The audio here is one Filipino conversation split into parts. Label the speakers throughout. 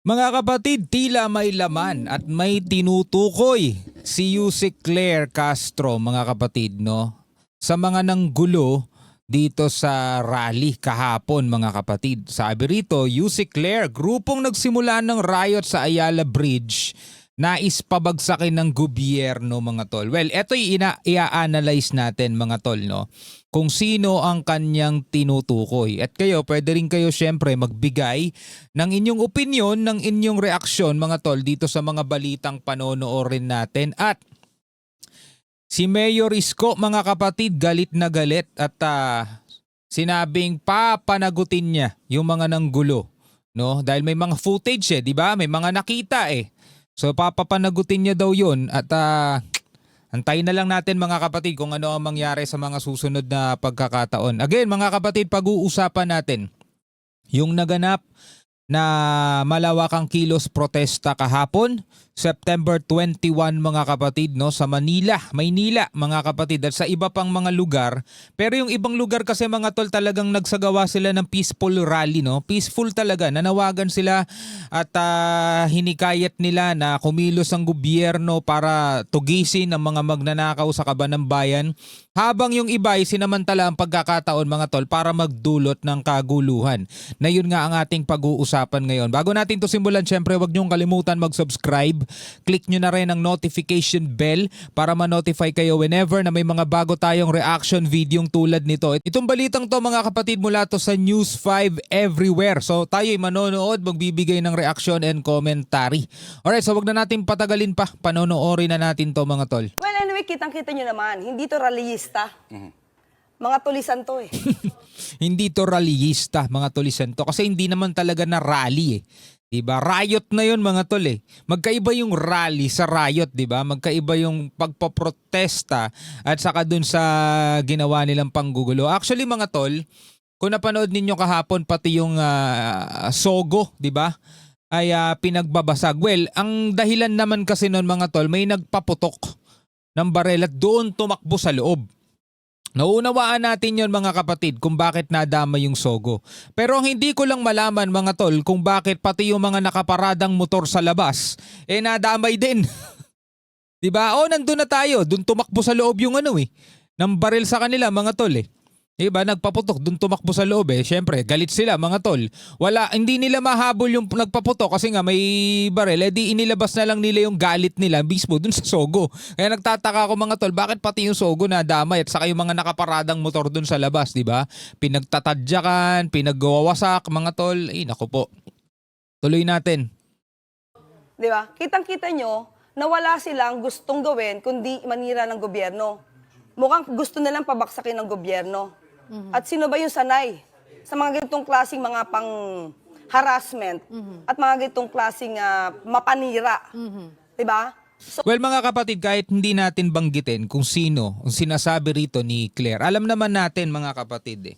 Speaker 1: Mga kapatid, tila may laman at may tinutukoy si Yusek Claire Castro, mga kapatid, no? Sa mga nanggulo dito sa rally kahapon, mga kapatid. Sabi rito, Yusek Claire, grupong nagsimula ng riot sa Ayala Bridge, nais pabagsakin ng gobyerno, mga tol. Well, ito'y i-analyze natin, mga tol, no? Kung sino ang kanyang tinutukoy. At kayo, pwede rin kayo syempre magbigay ng inyong opinion, ng inyong reaksyon, mga tol, dito sa mga balitang panonoorin natin. At si Mayor Isko, mga kapatid, galit na galit at sinabing papanagutin niya yung mga nanggulo, no? Dahil may mga footage di ba? May mga nakita eh. So papapanagutin niya daw 'yun at antayin na lang natin, mga kapatid, kung ano ang mangyari sa mga susunod na pagkakataon. Again, mga kapatid, pag-uusapan natin yung naganap na malawakang kilos protesta kahapon, September 21, mga kapatid, no, sa Manila, Maynila, mga kapatid, at sa iba pang mga lugar. Pero yung ibang lugar kasi, mga tol, talagang nagsagawa sila ng peaceful rally, no? Peaceful talaga. Nanawagan sila at hinikayat nila na kumilos ang gobyerno para tugisin ang mga magnanakaw sa kaban ng bayan. Habang yung iba ay sinamantala ang pagkakataon, mga tol, para magdulot ng kaguluhan. Na yun nga ang ating pag-uusapan ngayon. Bago natin to simulan, syempre wag niyong kalimutan mag-subscribe. Click nyo na rin ang notification bell para ma-notify kayo whenever na may mga bago tayong reaction videong tulad nito. Itong balitang to, mga kapatid, mula to sa News 5 Everywhere. So tayo'y manonood, magbibigay ng reaction and commentary. Alright, so wag na natin patagalin pa. Panonoorin na natin to, mga tol.
Speaker 2: Well, anyway, kitang-kita nyo naman, hindi to rallyista. Mga tulisan to eh.
Speaker 1: Hindi to rallyista, mga tulisan to, kasi hindi naman talaga na rally eh. Diba? Riot na yun, mga tol eh. Magkaiba yung rally sa riot, diba? Magkaiba yung pagpaprotesta at saka dun sa ginawa nilang panggugulo. Actually, mga tol, kung napanood ninyo kahapon, pati yung Sogo, diba? Ay pinagbabasag. Well, ang dahilan naman kasi nun, mga tol, may nagpaputok ng barel at doon tumakbo sa loob. Nauunawaan natin yon, mga kapatid, kung bakit nadama yung Sogo. Pero ang hindi ko lang malaman, mga tol, kung bakit pati yung mga nakaparadang motor sa labas, nadamay din. Diba? O, nandun na tayo. Doon tumakbo sa loob yung ng baril sa kanila, mga tol eh. Diba? Nagpaputok, doon tumakbo sa loob eh. Siyempre, galit sila, mga tol. Hindi nila mahabol yung nagpaputok kasi nga may baril. Di inilabas na lang nila yung galit nila mismo doon sa Sogo. Kaya nagtataka ako, mga tol, bakit pati yung Sogo nadamay at saka yung mga nakaparadang motor doon sa labas, diba? Pinagtatadyakan, pinagwawasak, mga tol. Naku po. Tuloy natin.
Speaker 2: Di ba? Kitang-kita nyo na wala silang gustong gawin kundi manira ng gobyerno. Mukhang gusto nilang pabaksakin ng gobyerno. At sino ba yung sanay sa mga ganitong klaseng mga pang-harassment at mga ganitong klaseng mapanira? Diba? So,
Speaker 1: Well, mga kapatid, kahit hindi natin banggitin kung sino ang sinasabi rito ni Claire, alam naman natin, mga kapatid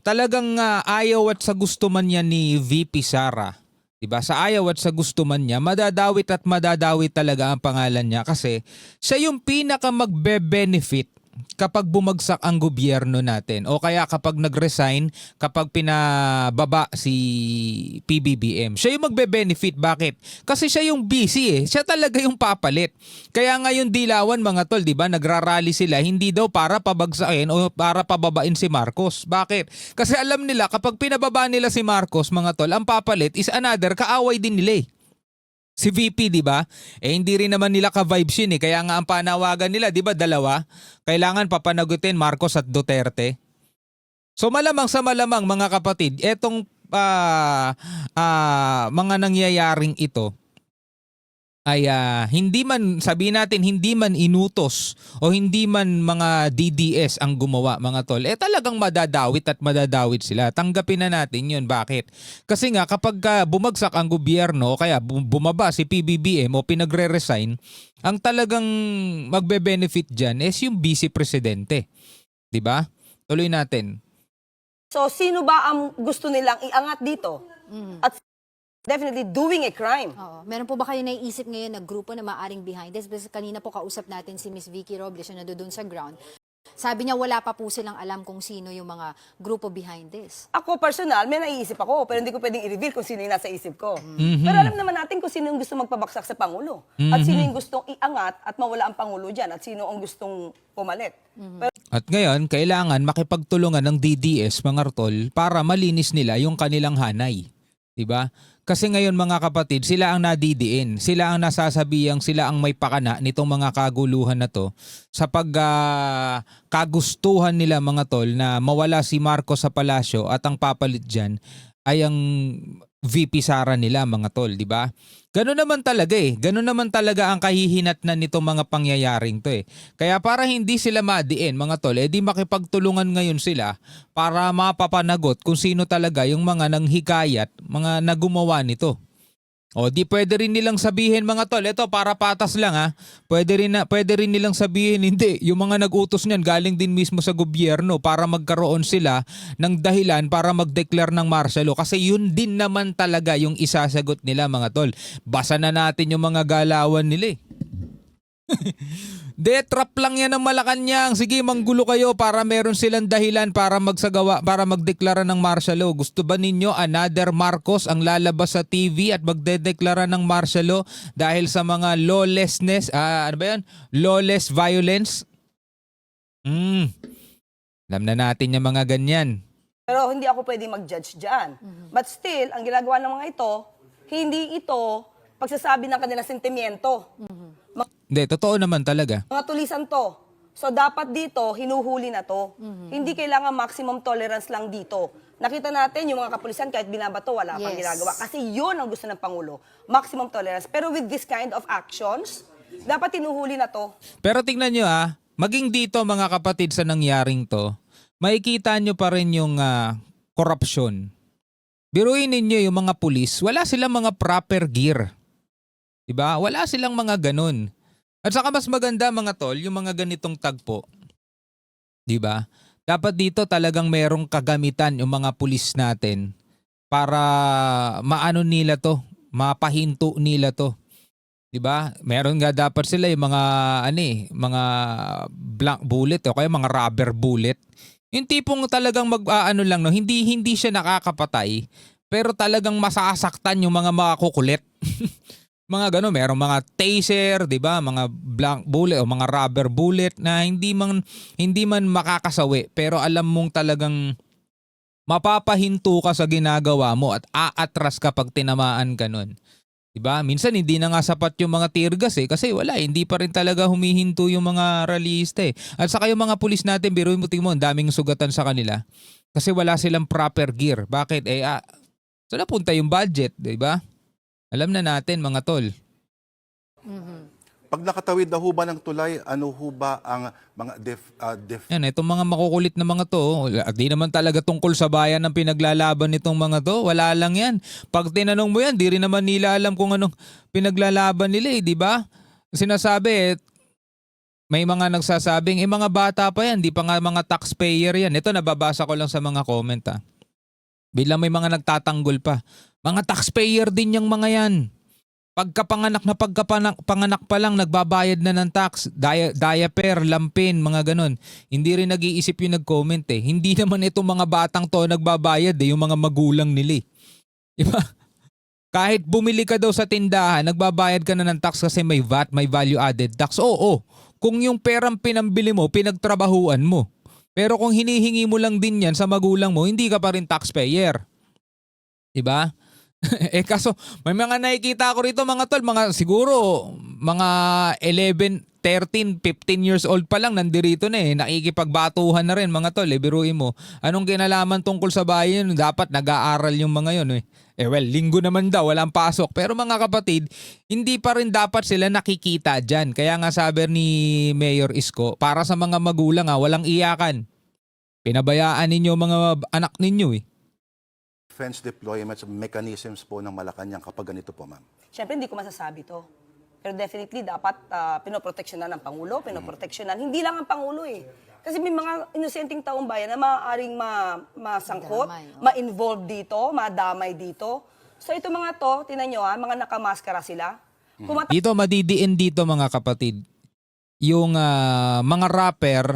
Speaker 1: talagang ayaw at sa gusto man niya ni VP Sara, diba? Sa ayaw at sa gusto man niya, madadawit at madadawit talaga ang pangalan niya kasi siya yung pinaka magbe-benefit kapag bumagsak ang gobyerno natin o kaya kapag nag-resign, kapag pinababa si PBBM. Siya yung magbe-benefit. Bakit? Kasi siya yung busy eh. Siya talaga yung papalit. Kaya ngayon dilawan, mga tol, di ba? Nagrarally sila hindi daw para pabagsakin o para pababain si Marcos. Bakit? Kasi alam nila kapag pinababa nila si Marcos, mga tol, ang papalit is another kaaway din nila eh. Si VP, di ba? Hindi rin naman nila ka-vibes yun eh. Kaya nga ang panawagan nila, di ba, dalawa? Kailangan papanagutin Marcos at Duterte. So malamang sa malamang, mga kapatid, etong mga nangyayaring ito ay hindi man, sabihin natin, hindi man inutos o hindi man mga DDS ang gumawa, mga tol, talagang madadawit at madadawit sila. Tanggapin na natin yun. Bakit? Kasi nga kapag bumagsak ang gobyerno o kaya bumaba si PBBM o pinagre-resign, ang talagang magbe-benefit dyan is yung vice presidente. Diba? Tuloy natin.
Speaker 2: so sino ba ang gusto nilang iangat dito? At definitely doing a crime.
Speaker 3: Oo. Meron po ba kayo naiisip ngayon na grupo na maaring behind this? Kasi kanina po kausap natin si Miss Vicky Robles na doon sa ground. Sabi niya wala pa po silang alam kung sino yung mga grupo behind this.
Speaker 2: Ako personal, may naiisip ako, pero hindi ko pwedeng i-reveal kung sino yung nasa isip ko. Pero alam naman natin kung sino yung gusto magpabaksak sa Pangulo. At sino yung gustong iangat at mawala ang Pangulo dyan. At sino ang gustong pumalit. Pero
Speaker 1: At ngayon, kailangan makipagtulungan ng DDS, mga Artol, para malinis nila yung kanilang hanay. Diba? Kasi ngayon mga kapatid, sila ang nadidiin. Sila ang nasasabihang sila ang may pakana nitong mga kaguluhan na to sa kagustuhan nila mga tol na mawala si Marcos sa palasyo at ang papalit dyan ay ang VP Sara nila mga tol, di ba? Ganun naman talaga eh. Ganun naman talaga ang kahihinatnan nitong mga pangyayaring to eh. Kaya para hindi sila madiin mga tol, di makipagtulungan ngayon sila para mapapanagot kung sino talaga yung mga nanghikayat, mga nagumawa nito. O di pwede rin nilang sabihin mga tol, ito para patas lang ha. Pwede rin nilang sabihin hindi, yung mga nag-utos niyan galing din mismo sa gobyerno para magkaroon sila ng dahilan para mag-declare ng martial law kasi yun din naman talaga yung isasagot nila mga tol. Basa na natin yung mga galawan nila eh. Trap lang yan ng Malacanang. Sige, manggulo kayo para meron silang dahilan para magdeklara ng martial law. Gusto ba ninyo another Marcos ang lalabas sa TV at magdedeklara ng martial law dahil sa mga lawlessness, lawless violence? Alam na natin yung mga ganyan.
Speaker 2: Pero hindi ako pwedeng mag-judge dyan. But still, ang ginagawa ng mga ito, hindi ito pagsasabi ng kanilang sentimiento.
Speaker 1: Hindi, totoo naman talaga.
Speaker 2: Mga tulisan to. So dapat dito, hinuhuli na to. Hindi kailangan maximum tolerance lang dito. Nakita natin yung mga kapulisan kahit binabato, wala pang
Speaker 3: Yes.
Speaker 2: ginagawa. Kasi yun ang gusto ng Pangulo. Maximum tolerance. Pero with this kind of actions, dapat hinuhuli na to.
Speaker 1: Pero tingnan nyo maging dito mga kapatid sa nangyaring to, makikita nyo pa rin yung korupsyon. Biruin ninyo yung mga pulis, wala silang mga proper gear. Diba? Wala silang mga ganun. At saka mas maganda mga tol, yung mga ganitong tagpo. Diba? Dapat dito talagang merong kagamitan yung mga pulis natin para maano nila to, mapahinto nila to. 'Di ba? Meron nga dapat sila yung mga mga blank bullet o kaya mga rubber bullet. Yung tipong talagang lang no, hindi siya nakakapatay, pero talagang masasaktan yung mga makukulit. Mga gano, merong mga taser, 'di ba? Mga blank bullet o mga rubber bullet na hindi man makakasawi, pero alam mong talagang mapapahinto ka sa ginagawa mo at aatras kapag tinamaan ka nun. Diba? Minsan hindi na nga sapat yung mga tear gas kasi hindi pa rin talaga humihinto yung mga rallyista eh. At saka yung mga pulis natin, biruin mo tingin mo, ang daming sugatan sa kanila kasi wala silang proper gear. Bakit? Saan napunta yung budget, diba? Alam na natin mga tol.
Speaker 4: Pag nakatawid na ho ba ng tulay, ano ho ba ang mga
Speaker 1: Yan, itong mga makukulit na mga to, di naman talaga tungkol sa bayan ng pinaglalaban nitong mga to. Wala lang yan. Pag tinanong mo yan, di rin naman nila alam kung anong pinaglalaban nila di ba? Sinasabi may mga nagsasabing, mga bata pa yan, di pa nga mga taxpayer yan. Ito nababasa ko lang sa mga comment Bilang may mga nagtatanggol pa. Mga taxpayer din yung mga yan. Pagkapanganak pa lang nagbabayad na ng tax, diaper, lampin, mga ganon. Hindi rin nag-iisip yung nag-comment Hindi naman itong mga batang to nagbabayad yung mga magulang nila. Diba? Kahit bumili ka daw sa tindahan, nagbabayad ka na ng tax kasi may VAT, may value added tax. Oo. Kung yung perang pinambili mo, pinagtrabahuan mo. Pero kung hinihingi mo lang din yan sa magulang mo, hindi ka pa rin taxpayer. Diba? Kaso may mga nakikita ko rito mga tol, siguro mga 11, 13, 15 years old pa lang nandirito na nakikipagbatuhan na rin mga tol biruin mo. Anong kinalaman tungkol sa bayan? Dapat nag-aaral yung mga yun linggo naman daw, walang pasok. Pero mga kapatid, hindi pa rin dapat sila nakikita dyan. Kaya nga sabi ni Mayor Isko, para sa mga magulang walang iyakan. Pinabayaan ninyo mga anak ninyo
Speaker 4: defense deployments mechanisms po ng Malacanang kapag ganito po, ma'am?
Speaker 2: Siyempre, hindi ko masasabi to. Pero definitely, dapat pinoproteksyonan ng Pangulo, pinoproteksyonan. Hindi lang ang Pangulo Kasi may mga inosenteng taong bayan na maaaring masangkot, ma-involve dito, madamay dito. So ito mga to, tinan nyo mga nakamaskara sila.
Speaker 1: Dito madidiin dito mga kapatid. Yung mga rapper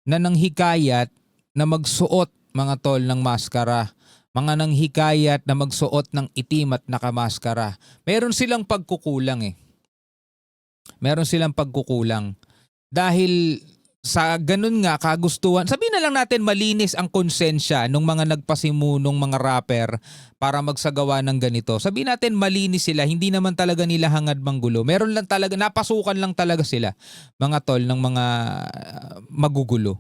Speaker 1: na nanghikayat na magsuot mga tol ng maskara. Mga nanghikayat na magsuot ng itim at nakamaskara. Meron silang pagkukulang eh. Meron silang pagkukulang. Dahil sa ganun nga kagustuhan, sabihin na lang natin malinis ang konsensya ng mga nagpasimunong mga rapper para magsagawa ng ganito. Sabihin natin malinis sila, hindi naman talaga nila hangad manggulo. Meron lang talaga, napasukan lang talaga sila mga tol ng mga magugulo.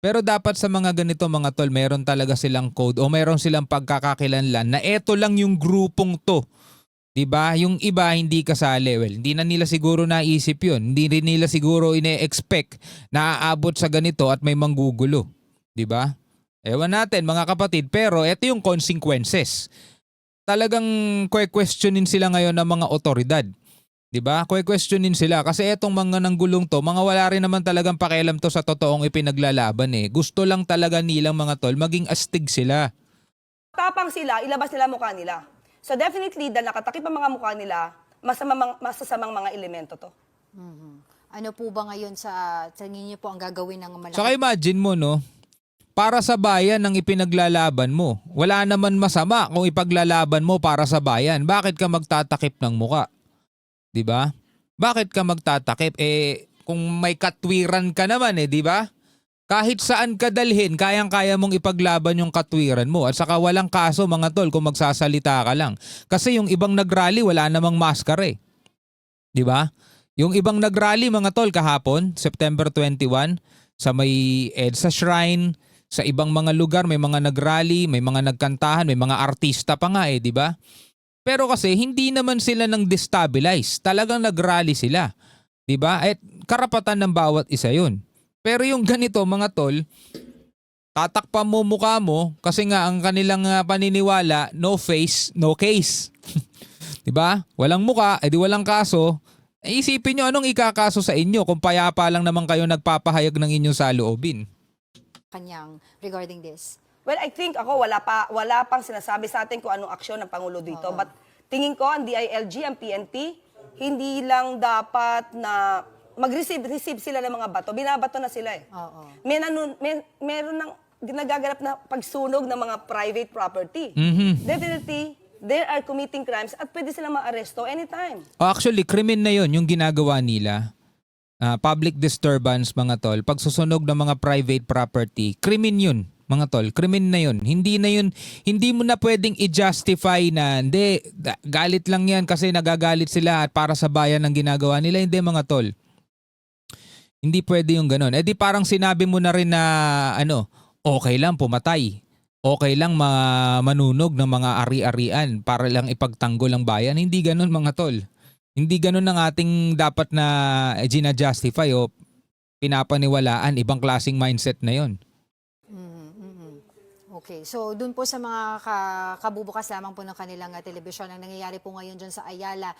Speaker 1: Pero dapat sa mga ganito mga tol, meron talaga silang code o meron silang pagkakakilanlan na eto lang yung grupong to. 'Di ba? Yung iba hindi kasali. Well, hindi na nila siguro naisip 'yun. Hindi rin nila siguro ine-expect na aabot sa ganito at may manggugulo. 'Di ba? Ewan natin mga kapatid, pero ito yung consequences. Talagang questionin sila ngayon ng mga otoridad. 'Di ba? Questionin sila kasi etong mga nanggulong to, mga wala rin naman talagang pakialam to sa totoong ipinaglalaban eh. Gusto lang talaga nilang mga tol maging astig sila.
Speaker 2: Tapang sila, ilabas nila mukha nila. So definitely, dahil nakatakip ang mga mukha nila, masasamang mga elemento to.
Speaker 3: Ano po ba ngayon sa tingin niyo po ang gagawin ng malaki?
Speaker 1: Saka imagine mo no, para sa bayan ang ipinaglalaban mo. Wala naman masama kung ipaglalaban mo para sa bayan. Bakit ka magtatakip ng muka? 'Di ba? Bakit ka magtatakip? Kung may katwiran ka naman 'di ba? Kahit saan ka dalhin, kayang-kaya mong ipaglaban yung katwiran mo. At saka walang kaso mga tol kung magsasalita ka lang. Kasi yung ibang nagrally, wala namang maskara eh. 'Di ba? Yung ibang nagrally mga tol kahapon, September 21, sa may EDSA Shrine, sa ibang mga lugar may mga nagrally, may mga nagkantahan, may mga artista pa nga 'di ba? Pero kasi hindi naman sila nang destabilize. Talagang nagrally sila. 'Di ba? At karapatan ng bawat isa 'yun. Pero yung ganito mga tol, tatakpan mo mukha mo kasi nga ang kanilang paniniwala, no face, no case. 'Di ba? Walang mukha, edi walang kaso. Isipin nyo anong ikakaso sa inyo kung payapa lang naman kayo nagpapahayag ng inyong saloobin.
Speaker 3: Kanyang regarding this?
Speaker 2: Well, I think ako, wala pang sinasabi sa atin kung anong aksyon ng Pangulo dito. But tingin ko, ang DILG, ang PNP, hindi lang dapat na mag-receive sila ng mga bato. Binabato na sila eh.
Speaker 3: Oo.
Speaker 2: Meron ng nagaganap na pagsunog ng mga private property. Definitely, they are committing crimes at pwede silang ma-aresto anytime.
Speaker 1: Actually, krimen na yon yung ginagawa nila. Public disturbance mga tol. Pagsusunog ng mga private property, krimen yun mga tol. Krimen na yun. Hindi mo na pwedeng i-justify na hindi, galit lang yan kasi nagagalit sila at para sa bayan ang ginagawa nila. Hindi mga tol. Hindi pwede yung ganun. Di parang sinabi mo na rin na okay lang pumatay. Okay lang manunog ng mga ari-arian para lang ipagtanggol ang bayan. Hindi ganun mga tol. Hindi ganun ang ating dapat na gina-justify o pinapaniwalaan. Ibang klaseng mindset na yon.
Speaker 3: Okay, so dun po sa mga kabubukas lamang po ng kanilang telebisyon, ang nangyayari po ngayon dyan sa Ayala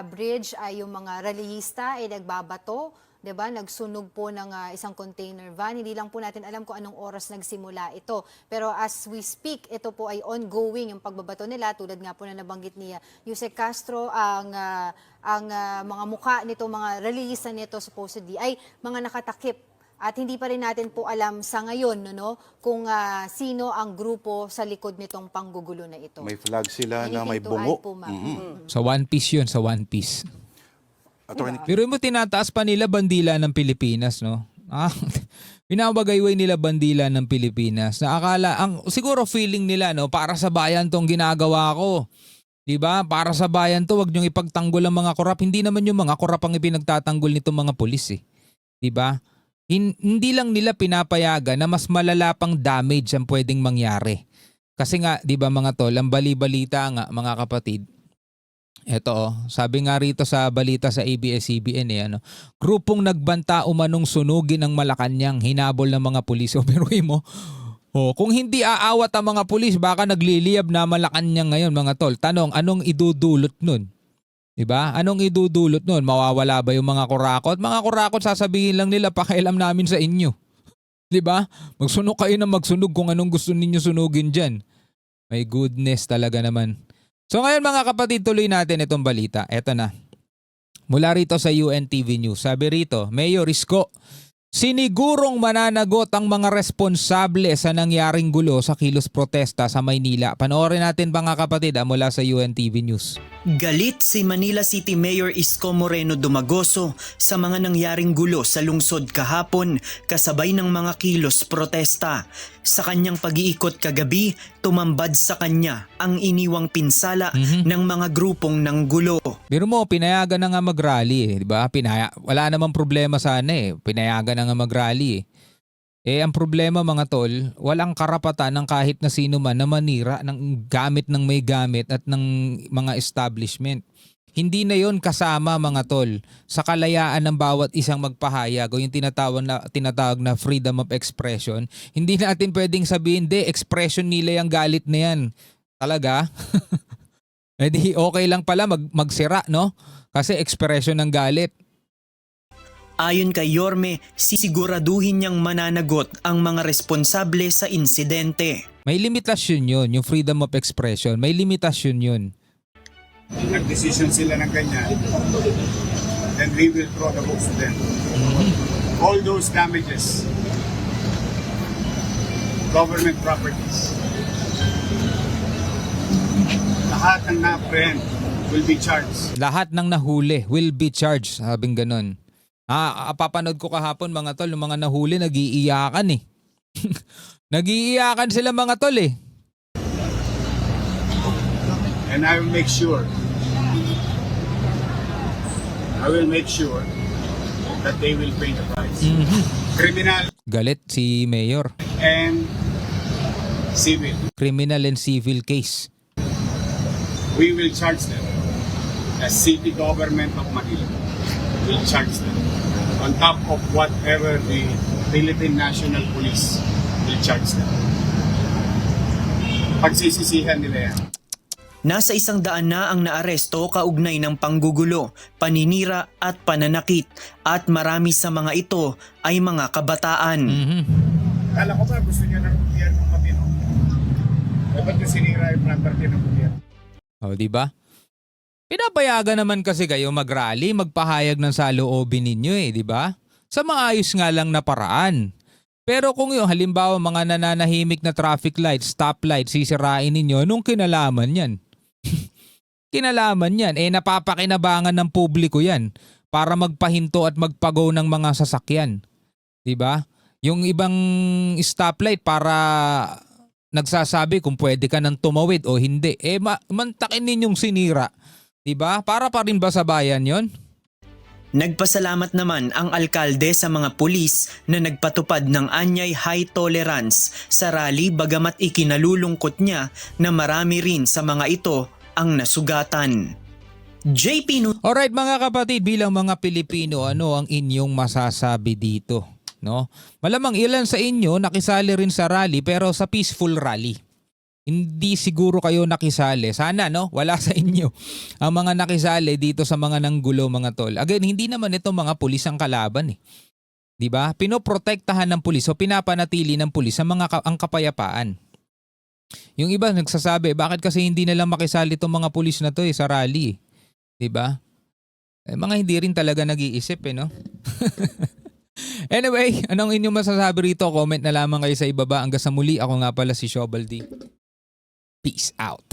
Speaker 3: Bridge ay yung mga rallyista ay nagbabato, 'di ba? Nagsunog po ng isang container van. Hindi lang po natin alam kung anong oras nagsimula ito. Pero as we speak, ito po ay ongoing yung pagbabato nila. Tulad nga po na nabanggit ni Yusek Castro, ang mga mukha nito, mga rallyista nito supposedly ay mga nakatakip. At hindi pa rin natin po alam sa ngayon kung sino ang grupo sa likod nitong panggugulo na ito.
Speaker 4: May flag sila na may
Speaker 3: Anything to
Speaker 4: bungo.
Speaker 3: add po, ma'am?
Speaker 1: Sa One Piece yun, sa One Piece.
Speaker 4: Attorney,
Speaker 1: Pero mo tinataas pa nila bandila ng Pilipinas, no? Pinapagayway nila bandila ng Pilipinas. Na akala, siguro feeling nila, no, para sa bayan tong ginagawa ko. 'Di ba? Para sa bayan to, wag niyong ipagtanggol ang mga korap. Hindi naman yung mga korap ang ipinagtatanggol nitong mga pulis eh. 'Di ba? Hindi lang nila pinapayagan na mas malala pang damage ang pwedeng mangyari. Kasi nga, 'di ba mga tol, ang bali-balita nga mga kapatid. Ito sabi nga rito sa balita sa ABS-CBN grupong nagbanta umanong sunugin ang Malacanang, hinabol ng mga pulis. O biruin mo, kung hindi aawat ang mga pulis, baka nagliliyab na Malacanang ngayon mga tol. Tanong, anong idudulot nun? Diba? Anong idudulot nun? Mawawala ba yung mga kurakot? Mga kurakot sasabihin lang nila, pakialam namin sa inyo. Diba? Magsunog kayo na magsunog kung anong gusto ninyo sunugin dyan. My goodness talaga naman. So ngayon mga kapatid, tuloy natin itong balita. Eto na. Mula rito sa UNTV News. Sabi rito, Mayor Isko, Sinigurong mananagot ang mga responsable sa nangyaring gulo sa kilos protesta sa Maynila. Panoorin natin mga kapatid mula sa UNTV News.
Speaker 5: Galit si Manila City Mayor Isko Moreno Dumagoso sa mga nangyaring gulo sa lungsod kahapon kasabay ng mga kilos protesta. Sa kanyang pag-iikot kagabi, tumambad sa kanya ang iniwang pinsala ng mga grupong nanggulo.
Speaker 1: Biro mo, pinayagan na nga mag-rally, di ba? Wala namang problema sana pinayagan na nga mag-rally ang problema mga tol, walang karapatan ng kahit na sino man na manira ng gamit ng may gamit at ng mga establishment. Hindi na yon kasama mga tol sa kalayaan ng bawat isang magpahayag o yung tinatawag na freedom of expression. Hindi natin pwedeng sabihin, expression nila yung galit na yan. Talaga? Di okay lang pala magsira, no? Kasi expression ng galit.
Speaker 5: Ayon kay Yorme, sisiguraduhin niyang mananagot ang mga responsable sa insidente.
Speaker 1: May limitasyon yun, yung freedom of expression. May limitasyon yun.
Speaker 6: Nag-decision sila ng ganyan, then we will throw the books to them. All those damages, government properties, lahat ng na-apprehend will be charged.
Speaker 1: Lahat ng nahuli will be charged, sabing ganun. Papanood ko kahapon mga tol, yung mga nahuli nag-iiyakan Nag-iiyakan sila mga tol
Speaker 6: And I will make sure that they will pay the price. Criminal
Speaker 1: Galit si Mayor.
Speaker 6: and civil.
Speaker 1: Criminal and civil case.
Speaker 6: We will charge them. As city government of Manila will charge them on top of whatever the Philippine National Police will charge them. Pagsisisihan nila yan.
Speaker 5: Nasa 100 na ang naaresto kaugnay ng panggugulo, paninira at pananakit at marami sa mga ito ay mga kabataan.
Speaker 6: Kala ko ba gusto niya ng gobyerno matino? Dapat yung sinira yung property ng gobyerno.
Speaker 1: Di ba? Pinapayagan naman kasi kayo mag-rally, magpahayag ng saloobin ninyo di ba? Sa maayos nga lang na paraan. Pero kung yung halimbawa mga nananahimik na traffic light, stoplight, sisirain ninyo, nung kinalaman yan? Kinalaman yan. Napapakinabangan ng publiko yan para magpahinto at magpagaw ng mga sasakyan. Di ba? Yung ibang stoplight para nagsasabi kung pwede ka nang tumawid o hindi. Mantakin ninyong sinira. Diba? Para pa rin ba sa bayan yon?
Speaker 5: Nagpasalamat naman ang alkalde sa mga pulis na nagpatupad ng anyay high tolerance sa rally bagamat ikinalulungkot niya na marami rin sa mga ito ang nasugatan. JP News.
Speaker 1: Alright mga kapatid, bilang mga Pilipino, ano ang inyong masasabi dito? No? Malamang ilan sa inyo nakisali rin sa rally pero sa peaceful rally. Hindi siguro kayo nakisali. Sana wala sa inyo ang mga nakisali dito sa mga nanggulo mga tol. Again, hindi naman ito mga pulis ang kalaban 'Di ba? Pinoprotektahan ng pulis o pinapanatili ng pulis ang kapayapaan. Yung iba nagsasabi, bakit kasi hindi na lang makisali itong mga pulis na to sa rally? 'Di ba? Mga hindi rin talaga nag-iisip no? Anyway, anong inyong masasabi rito? Comment na lamang kayo sa ibaba. Hanggang sa muli, ako nga pala si Shobal D. Peace out.